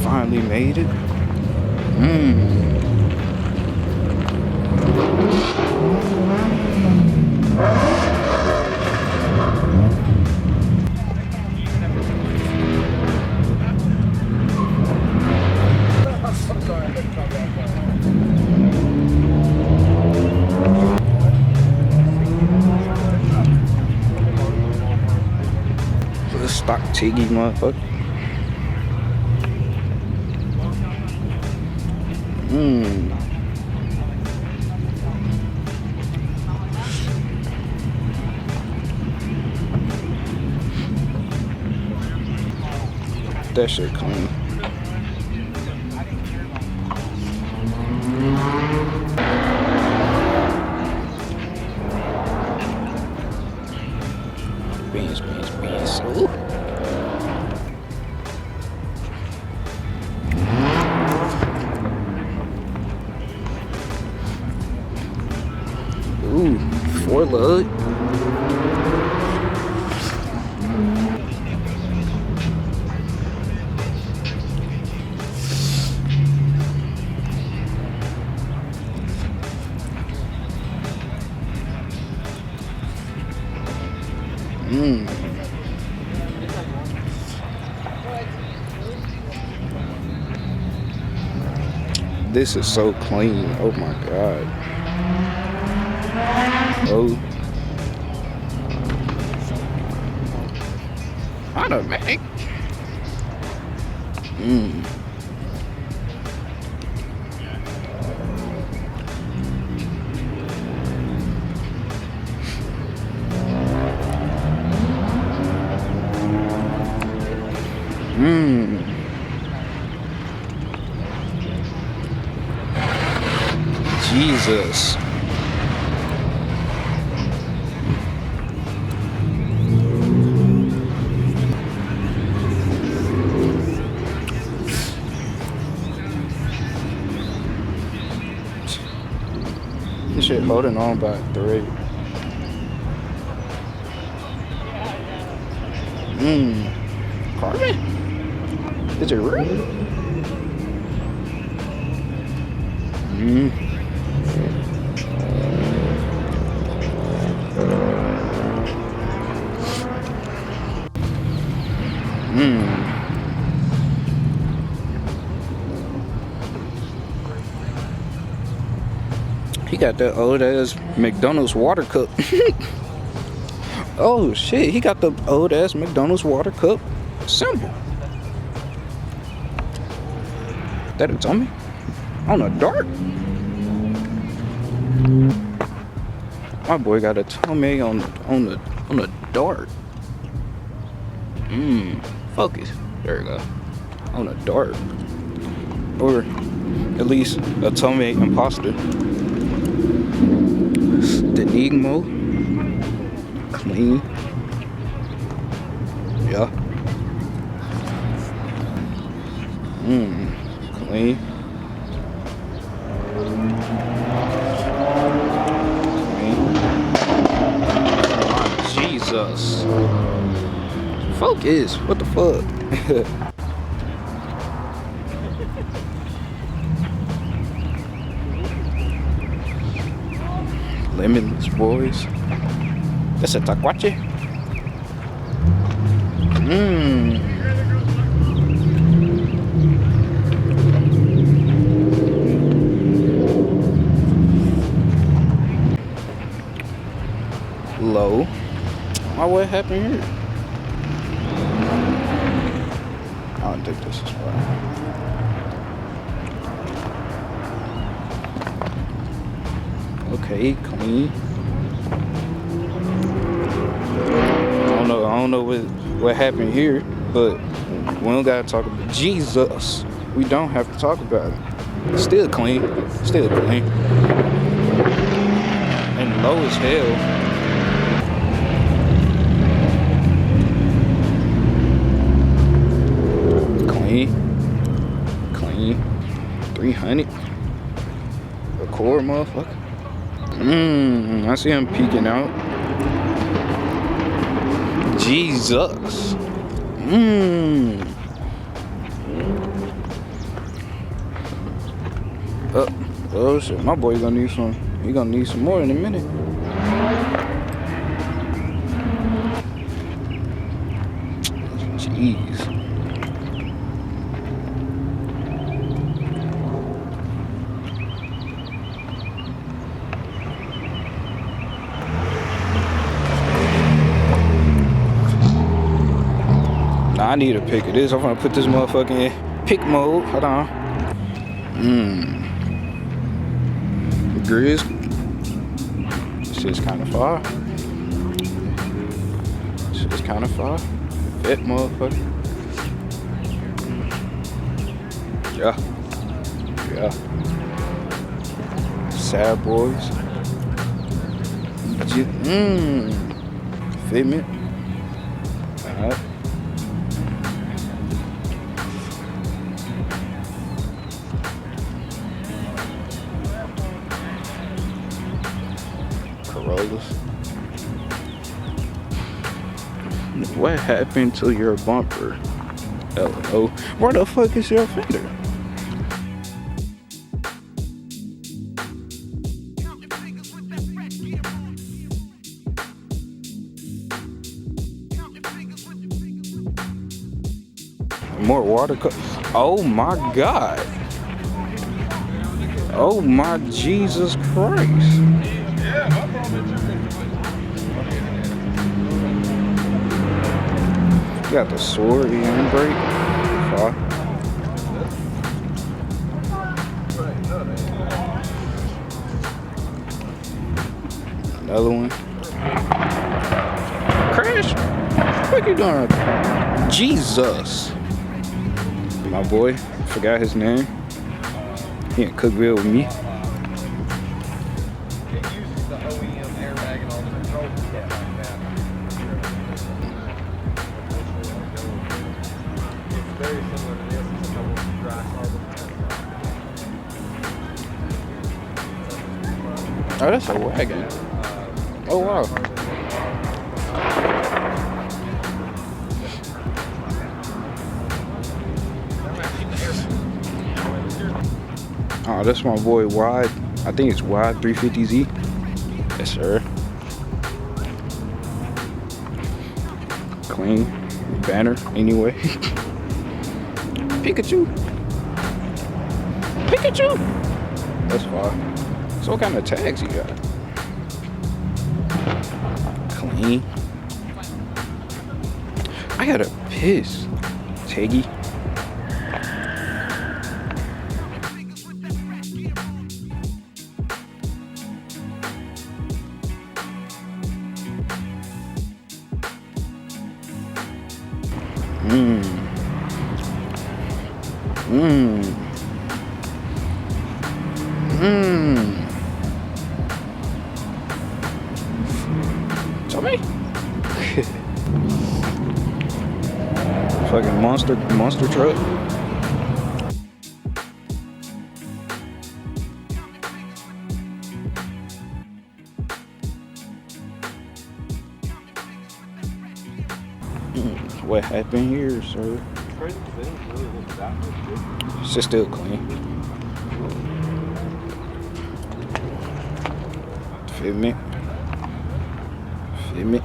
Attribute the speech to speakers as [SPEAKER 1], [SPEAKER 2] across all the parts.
[SPEAKER 1] finally made it. Little stock tiggy motherfucker. That shit clean. Beans. Ooh. Ooh, 4 lug. This is so clean. Oh my god. Oh. Automatic. Jesus. This shit holding on by a thread. Carbon? Is it real? He got that old ass McDonald's water cup. Oh shit, he got the old ass McDonald's water cup symbol. That a Tommy? On a dart? My boy got a Tommy on a dart. Focus. There we go. On a dart. Or at least a Tommy imposter. The Enigma. Clean. Yeah. Clean. Jesus. Focus. What the fuck? Limitless boys. That's a taquache. Low. Oh, what happened here? I don't think this is right. Okay, clean. I don't know what happened here, but we don't gotta talk about Jesus. We don't have to talk about it. Still clean. Still clean. And low as hell. Clean. 300. A core motherfucker. I see him peeking out. Jesus. Oh shit, my boy gonna need some. He gonna need some more in a minute. Jeez. Nah, I need a pick of this. I'm gonna put this motherfucker in pick mode. Hold on. Grizz. This shit's kind of far. This shit's kind of far. Fat motherfucker. Yeah. Yeah. Sad boys. Fitment. Alright. Corollas. What happened to your bumper? LO. Where the fuck is your fender? More water. Oh my God. Oh my Jesus Christ. You got the sword and brake. Far. Another one. Crash. What you doing? Jesus. My boy, forgot his name. He in Cookville with me.
[SPEAKER 2] It uses the OEM airbag and all the controls and stuff like that. It's very similar to this. It's a double dry carbon.
[SPEAKER 1] Oh, that's a wagon. Oh wow. Oh, that's my boy Wide. I think it's Wide 350Z. Yes, sir. Clean banner, anyway. Pikachu. Pikachu. That's fine. So what kind of tags you got? Clean. I gotta piss. Taggy. Tell me. Fucking monster truck. What happened here, sir? It's just still clean. Feel me? Feel me?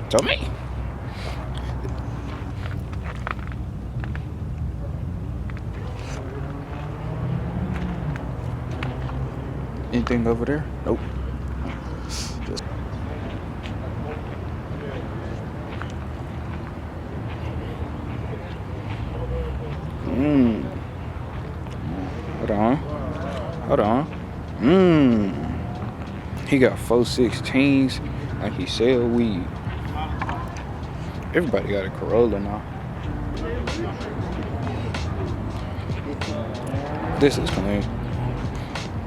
[SPEAKER 1] Tell me. Anything over there? Nope. Just Hold on. He got 416s like he sell weed. Everybody got a Corolla now. This is clean.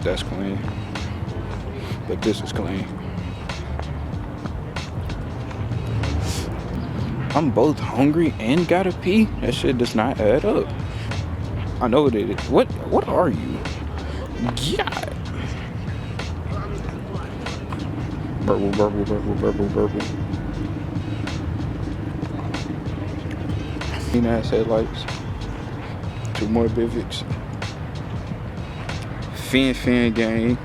[SPEAKER 1] That's clean. But this is clean. I'm both hungry and gotta pee. That shit does not add up. I know what it is. What are you? God. Burble, burble, burble, burble, burble. Clean ass headlights. 2 more Bivics. Fin gang.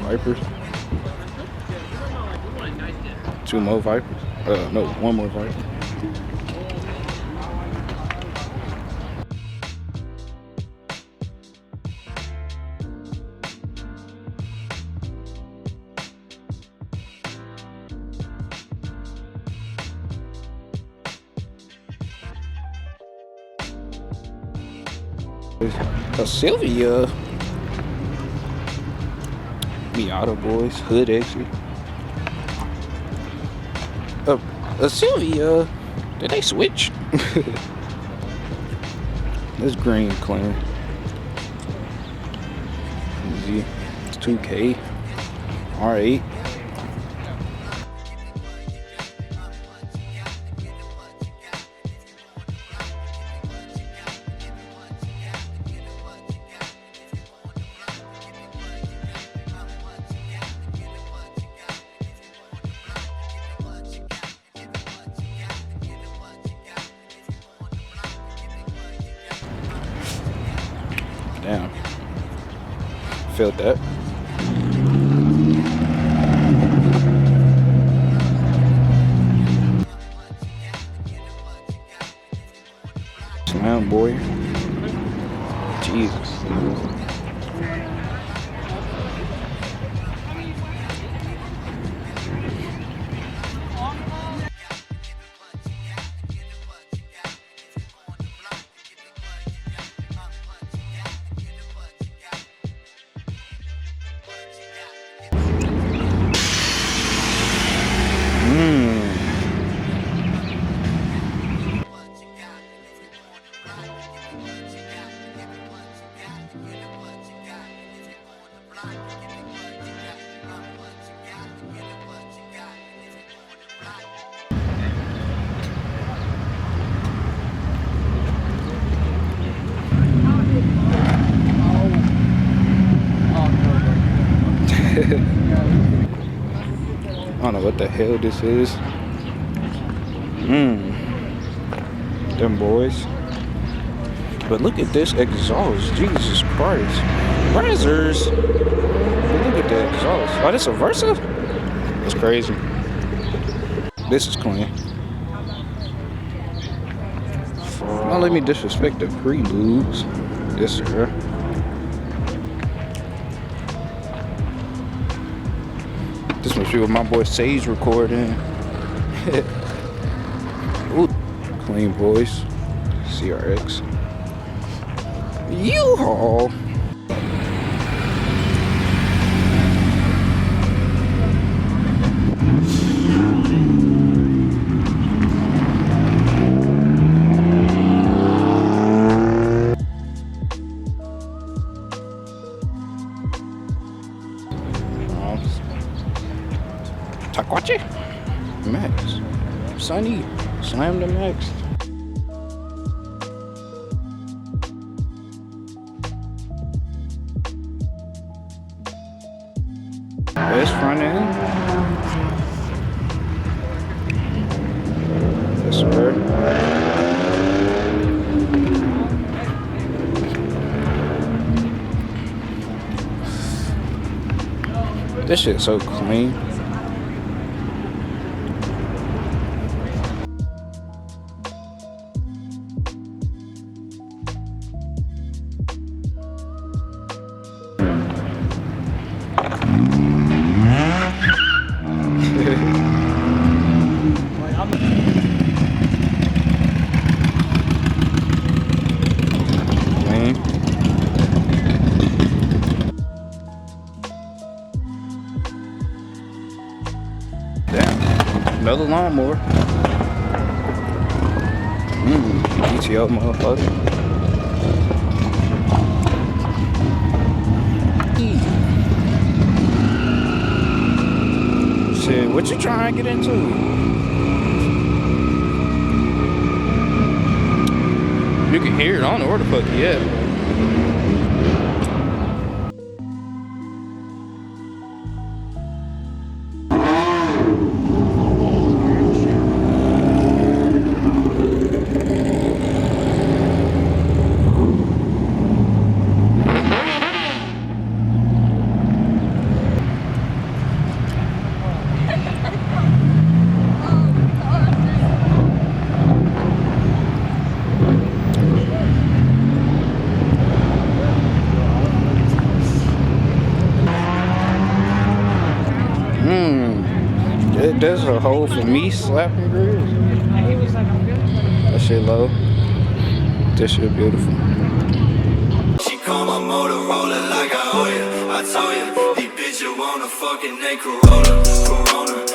[SPEAKER 1] Vipers. 2 more Vipers. No, 1 more Viper. A Sylvia. Miata boys, hood exit. A Sylvia. Did they switch? This green clean. Easy. It's 2K. R8. Damn. Felt that. Slam boy. Jesus. I don't know what the hell this is. Them boys. But look at this exhaust. Jesus Christ. Brazzers. But look at the exhaust. Oh, this a Versa? That's crazy. This is clean. Don't let me disrespect the preludes. Yes, sir. This must be what my boy Sage recording. Ooh, clean boys. CRX. U-Haul. Takwachi? Max. Sunny. Slam the Max. Best front end. Yes, sir. This shit's so clean. Another lawnmower. GTO motherfucker. Shit, what you trying to get into? You can hear it. I don't know where the fuck he at. There's a hole for me slapping grills. That shit low. This shit beautiful.
[SPEAKER 3] She call my Motorola like I owe ya. I told ya, these bitches wanna fucking they Corona.